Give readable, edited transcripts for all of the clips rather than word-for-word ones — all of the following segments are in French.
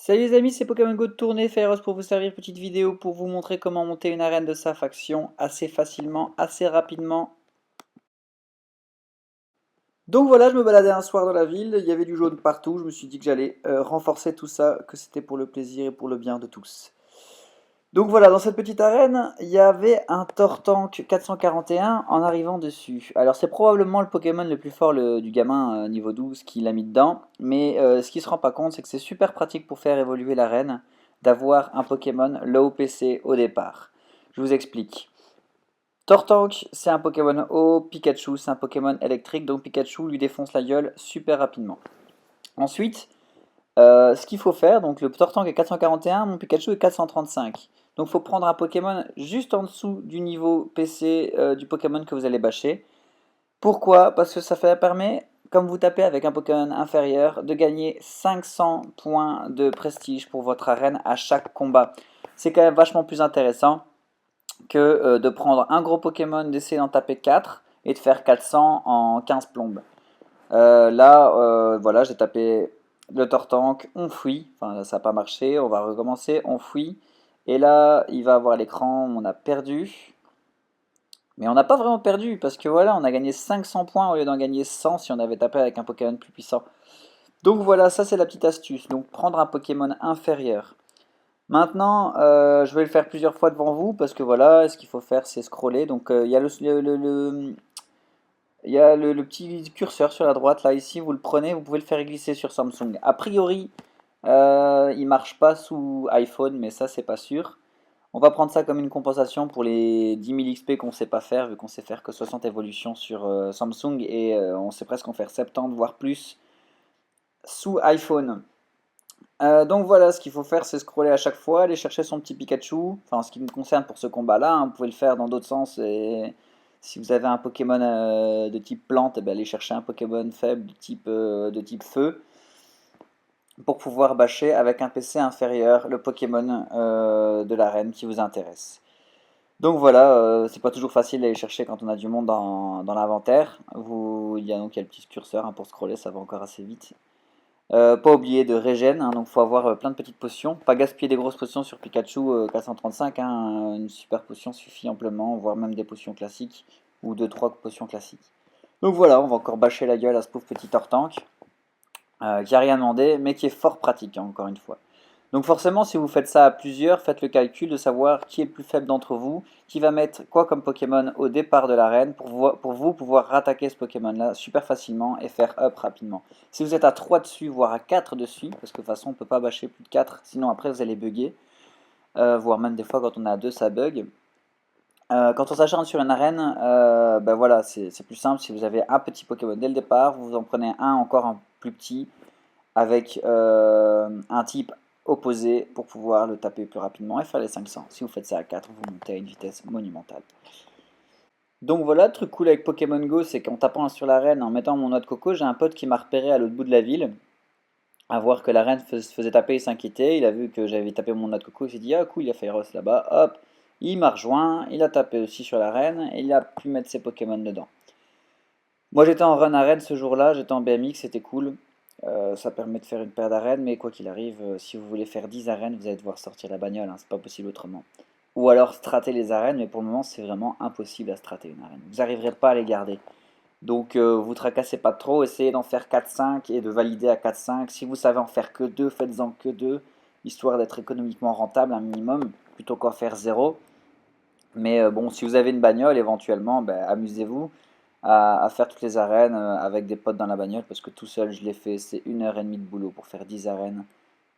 Salut les amis, c'est Pokémon Go de tournée, Fairos pour vous servir, petite vidéo pour vous montrer comment monter une arène de sa faction assez facilement, assez rapidement. Donc voilà, je me baladais un soir dans la ville, il y avait du jaune partout, je me suis dit que j'allais renforcer tout ça, que c'était pour le plaisir et pour le bien de tous. Donc voilà, dans cette petite arène, il y avait un Tortank 441 en arrivant dessus. Alors c'est probablement le Pokémon le plus fort du gamin niveau 12 qui l'a mis dedans, mais ce qui se rend pas compte, c'est que c'est super pratique pour faire évoluer l'arène d'avoir un Pokémon low PC au départ. Je vous explique. Tortank, c'est un Pokémon haut, Pikachu, c'est un Pokémon électrique, donc Pikachu lui défonce la gueule super rapidement. Ensuite, ce qu'il faut faire, donc le Tortank est 441, mon Pikachu est 435. Donc il faut prendre un Pokémon juste en dessous du niveau PC du Pokémon que vous allez bâcher. Pourquoi? Parce que permet, comme vous tapez avec un Pokémon inférieur, de gagner 500 points de prestige pour votre arène à chaque combat. C'est quand même vachement plus intéressant que de prendre un gros Pokémon, d'essayer d'en taper 4 et de faire 400 en 15 plombes. Voilà, j'ai tapé le Tortank, on fuit. Enfin, là, ça n'a pas marché, on va recommencer, on fuit. Et là, il va avoir l'écran, on a perdu. Mais on n'a pas vraiment perdu, parce que voilà, on a gagné 500 points au lieu d'en gagner 100 si on avait tapé avec un Pokémon plus puissant. Donc voilà, ça c'est la petite astuce. Donc prendre un Pokémon inférieur. Maintenant, je vais le faire plusieurs fois devant vous, parce que voilà, ce qu'il faut faire, c'est scroller. Donc il y a le petit curseur sur la droite, là, ici, vous le prenez, vous pouvez le faire glisser sur Samsung. A priori, il marche pas sous iPhone, mais ça, c'est pas sûr. On va prendre ça comme une compensation pour les 10 000 XP qu'on sait pas faire, vu qu'on sait faire que 60 évolutions sur Samsung et on sait presque en faire 70, voire plus, sous iPhone. Donc voilà, ce qu'il faut faire, c'est scroller à chaque fois, aller chercher son petit Pikachu. Enfin, en ce qui me concerne pour ce combat-là, hein, vous pouvez le faire dans d'autres sens. Et si vous avez un Pokémon de type plante, eh ben, allez chercher un Pokémon faible de type feu pour pouvoir bâcher avec un PC inférieur le Pokémon de l'arène qui vous intéresse. Donc voilà, c'est pas toujours facile d'aller chercher quand on a du monde dans l'inventaire. Il y a le petit curseur hein, pour scroller, ça va encore assez vite. Pas oublier de régène, hein, donc faut avoir plein de petites potions. Pas gaspiller des grosses potions sur Pikachu 435, hein, une super potion suffit amplement, voire même des potions classiques, ou deux trois potions classiques. Donc voilà, on va encore bâcher la gueule à ce pauvre petit Tortank, qui a rien demandé, mais qui est fort pratique, hein, encore une fois. Donc forcément, si vous faites ça à plusieurs, faites le calcul de savoir qui est le plus faible d'entre vous, qui va mettre quoi comme Pokémon au départ de l'arène pour vous pouvoir rattaquer ce Pokémon-là super facilement et faire up rapidement. Si vous êtes à 3 dessus, voire à 4 dessus, parce que de toute façon on ne peut pas bâcher plus de 4, sinon après vous allez bugger, voire même des fois quand on est à 2 ça bug. Quand on s'acharne sur une arène, ben voilà, c'est plus simple, si vous avez un petit Pokémon dès le départ, vous en prenez un encore un plus petit, avec un type opposé pour pouvoir le taper plus rapidement et faire les 500. Si vous faites ça à 4, vous montez à une vitesse monumentale. Donc voilà, le truc cool avec Pokémon Go, c'est qu'en tapant sur l'arène, en mettant mon noix de coco, j'ai un pote qui m'a repéré à l'autre bout de la ville. À voir que l'arène se faisait taper, il s'inquiétait. Il a vu que j'avais tapé mon noix de coco, il s'est dit ah cool, il y a Fairos là-bas. Hop, il m'a rejoint, il a tapé aussi sur l'arène et il a pu mettre ses Pokémon dedans. Moi j'étais en run arène ce jour-là, j'étais en BMX, c'était cool. Ça permet de faire une paire d'arènes, mais quoi qu'il arrive, si vous voulez faire 10 arènes, vous allez devoir sortir la bagnole, hein, c'est pas possible autrement. Ou alors strater les arènes, mais pour le moment c'est vraiment impossible à strater une arène. Vous n'arriverez pas à les garder. Donc vous tracassez pas trop, essayez d'en faire 4-5 et de valider à 4-5. Si vous savez en faire que 2, faites-en que 2, histoire d'être économiquement rentable un minimum, plutôt qu'en faire zéro. Mais bon, si vous avez une bagnole, éventuellement, ben, amusez-vous à faire toutes les arènes avec des potes dans la bagnole, parce que tout seul, je l'ai fait, c'est 1 heure et demie de boulot pour faire 10 arènes,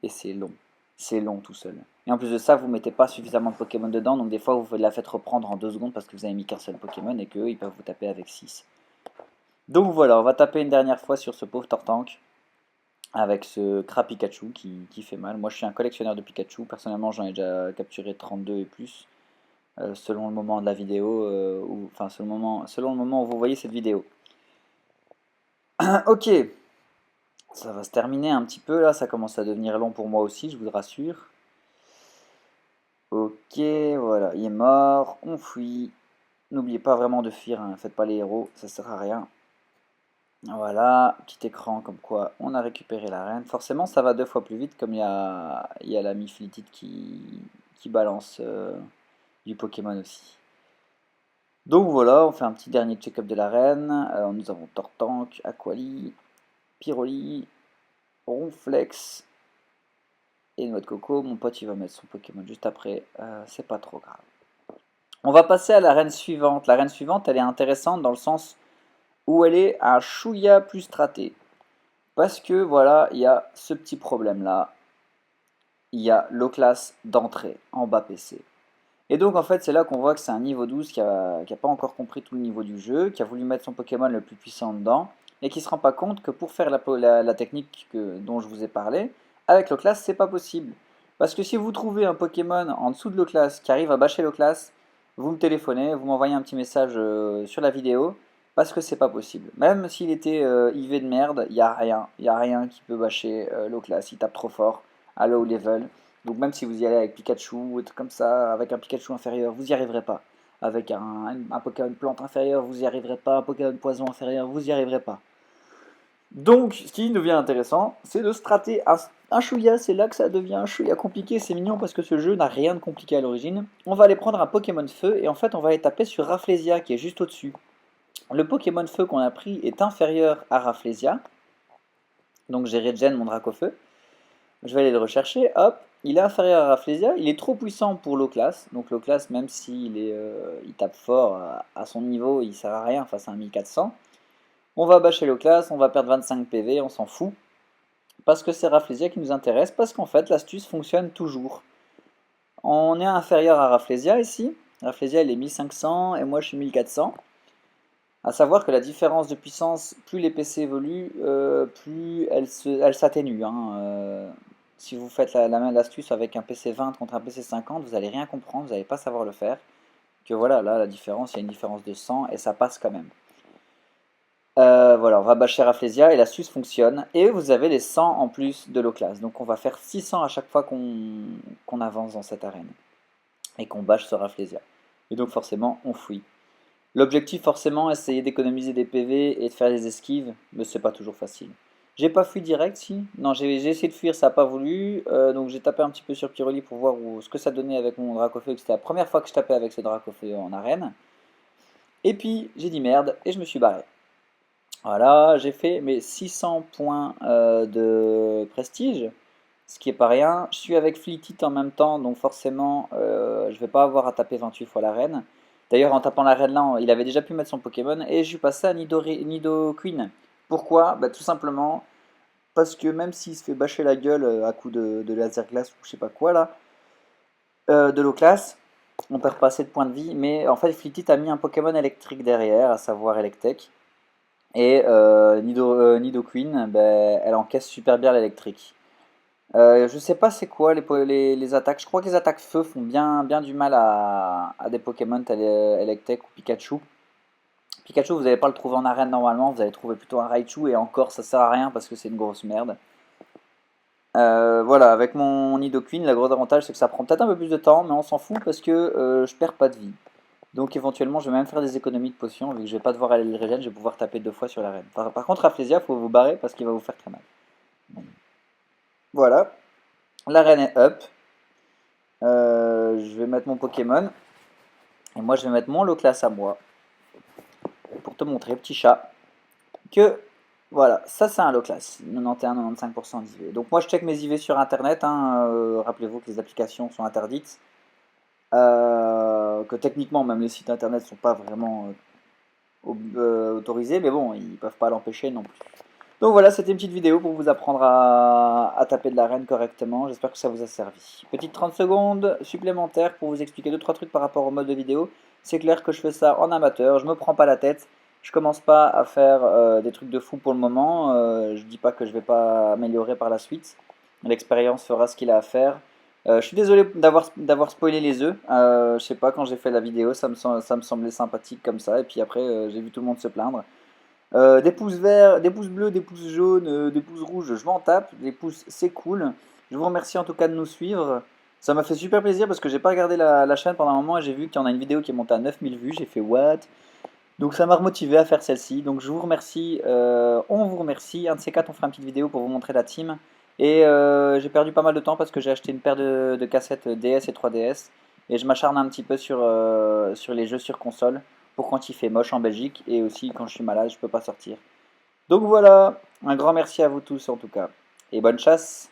et c'est long. C'est long tout seul. Et en plus de ça, vous mettez pas suffisamment de Pokémon dedans, donc des fois, vous la faites reprendre en 2 secondes parce que vous avez mis qu'un seul Pokémon et qu'eux, ils peuvent vous taper avec 6. Donc voilà, on va taper une dernière fois sur ce pauvre Tortank, avec ce Pikachu qui fait mal. Moi, je suis un collectionneur de Pikachu, personnellement, j'en ai déjà capturé 32 et plus selon le moment de la vidéo, enfin selon le moment où vous voyez cette vidéo. Ok, ça va se terminer un petit peu là, ça commence à devenir long pour moi aussi, je vous le rassure. Ok, voilà, il est mort, on fuit. N'oubliez pas vraiment de fuir, hein, faites pas les héros, ça sert à rien. Voilà, petit écran comme quoi on a récupéré l'arène. Forcément, ça va 2 fois plus vite comme il y a l'ami Flitit qui balance du Pokémon aussi. Donc voilà, on fait un petit dernier check-up de l'arène. Nous avons Tortank, Aquali, Pyroli, Ronflex et Noix de Coco. Mon pote, il va mettre son Pokémon juste après. C'est pas trop grave. On va passer à l'arène suivante. L'arène suivante, elle est intéressante dans le sens où elle est un chouïa plus straté. Parce que voilà, il y a ce petit problème là. Il y a l'O-Class d'entrée en bas PC. Et donc en fait c'est là qu'on voit que c'est un niveau 12 qui a pas encore compris tout le niveau du jeu, qui a voulu mettre son Pokémon le plus puissant dedans, et qui se rend pas compte que pour faire la technique dont je vous ai parlé, avec l'O-Class c'est pas possible. Parce que si vous trouvez un Pokémon en dessous de l'O-Class qui arrive à bâcher l'O-Class, vous me téléphonez, vous m'envoyez un petit message sur la vidéo, parce que c'est pas possible. Même s'il était IV de merde, il y a rien qui peut bâcher l'O-Class, il tape trop fort à low level. Donc même si vous y allez avec Pikachu ou truc comme ça, avec un Pikachu inférieur, vous n'y arriverez pas. Avec un Pokémon plante inférieur, vous n'y arriverez pas. Un Pokémon poison inférieur, vous n'y arriverez pas. Donc ce qui devient intéressant, c'est de strater un chouïa. C'est là que ça devient un chouïa compliqué. C'est mignon parce que ce jeu n'a rien de compliqué à l'origine. On va aller prendre un Pokémon feu et en fait on va aller taper sur Rafflesia qui est juste au-dessus. Le Pokémon feu qu'on a pris est inférieur à Rafflesia. Donc j'ai regen mon Dracofeu. Je vais aller le rechercher, hop, il est inférieur à Rafflesia, il est trop puissant pour l'O-Class, donc l'O-Class même s'il il tape fort à son niveau, il sert à rien face à un 1400. On va bâcher l'O-Class, on va perdre 25 PV, on s'en fout, parce que c'est Rafflesia qui nous intéresse, parce qu'en fait l'astuce fonctionne toujours. On est inférieur à Rafflesia ici, Rafflesia il est 1500 et moi je suis 1400. À savoir que la différence de puissance, plus les PC évoluent, plus elle s'atténue, hein. Si vous faites la même astuce avec un PC 20 contre un PC 50, vous n'allez rien comprendre, vous n'allez pas savoir le faire. Que voilà, là la différence, il y a une différence de 100 et ça passe quand même. Voilà, on va bâcher Rafflesia et l'astuce fonctionne. Et vous avez les 100 en plus de l'O-Class. Donc on va faire 600 à chaque fois qu'on avance dans cette arène. Et qu'on bâche ce Rafflesia. Et donc forcément, on fouille. L'objectif forcément, essayer d'économiser des PV et de faire des esquives, mais c'est pas toujours facile. J'ai pas fui direct, si. Non, j'ai essayé de fuir, ça n'a pas voulu. Donc j'ai tapé un petit peu sur Pyroli pour voir ce que ça donnait avec mon Dracofeu. C'était la première fois que je tapais avec ce Dracofeu en arène. Et puis j'ai dit merde et je me suis barré. Voilà, j'ai fait mes 600 points de prestige, ce qui est pas rien. Je suis avec Fleetit en même temps, donc forcément je vais pas avoir à taper 28 fois l'arène. D'ailleurs, en tapant l'arène là, il avait déjà pu mettre son Pokémon et je suis passé à Nidoqueen. Pourquoi? Bah, tout simplement parce que même s'il se fait bâcher la gueule à coup de laser glace ou je sais pas quoi là, de l'eau classe, on perd pas assez de points de vie. Mais en fait, Fleetit a mis un Pokémon électrique derrière, à savoir Electek. Et Nidoqueen, ben, elle encaisse super bien l'électrique. Je sais pas c'est quoi les attaques. Je crois que les attaques feu font bien du mal à des Pokémon tels Electek ou Pikachu. Pikachu, vous n'allez pas le trouver en arène normalement, vous allez trouver plutôt un Raichu et encore ça sert à rien parce que c'est une grosse merde. Voilà, avec mon Nidoqueen, le gros avantage c'est que ça prend peut-être un peu plus de temps, mais on s'en fout parce que je perds pas de vie. Donc éventuellement, je vais même faire des économies de potions, vu que je vais pas devoir aller le regen, je vais pouvoir taper 2 fois sur l'arène. Par contre, Rafflesia, faut vous barrer parce qu'il va vous faire très mal. Voilà, l'arène est up. Je vais mettre mon Pokémon. Et moi, je vais mettre mon lot classe à moi. Pour te montrer, petit chat, que voilà, ça c'est un low class, 91-95% d'IV. Donc moi je check mes IV sur internet, hein, rappelez-vous que les applications sont interdites, que techniquement même les sites internet sont pas vraiment autorisés, mais bon, ils peuvent pas l'empêcher non plus. Donc voilà, c'était une petite vidéo pour vous apprendre à taper de l'arène correctement, j'espère que ça vous a servi. Petite 30 secondes supplémentaires pour vous expliquer 2-3 trucs par rapport au mode de vidéo. C'est clair que je fais ça en amateur, je me prends pas la tête. Je commence pas à faire des trucs de fou pour le moment. Je dis pas que je vais pas améliorer par la suite. L'expérience fera ce qu'il a à faire. Je suis désolé d'avoir spoilé les œufs. Je sais pas, quand j'ai fait la vidéo, ça me semblait sympathique comme ça. Et puis après, j'ai vu tout le monde se plaindre. Des pouces verts, des pouces bleus, des pouces jaunes, des pouces rouges, je m'en tape. Les pouces, c'est cool. Je vous remercie en tout cas de nous suivre. Ça m'a fait super plaisir parce que j'ai pas regardé la chaîne pendant un moment et j'ai vu qu'il y en a une vidéo qui est montée à 9000 vues. J'ai fait what? Donc ça m'a remotivé à faire celle-ci. Donc je vous remercie, on vous remercie. Un de ces quatre, on fera une petite vidéo pour vous montrer la team. Et j'ai perdu pas mal de temps parce que j'ai acheté une paire de cassettes DS et 3DS. Et je m'acharne un petit peu sur les jeux sur console pour quand il fait moche en Belgique. Et aussi quand je suis malade, je peux pas sortir. Donc voilà, un grand merci à vous tous en tout cas. Et bonne chasse!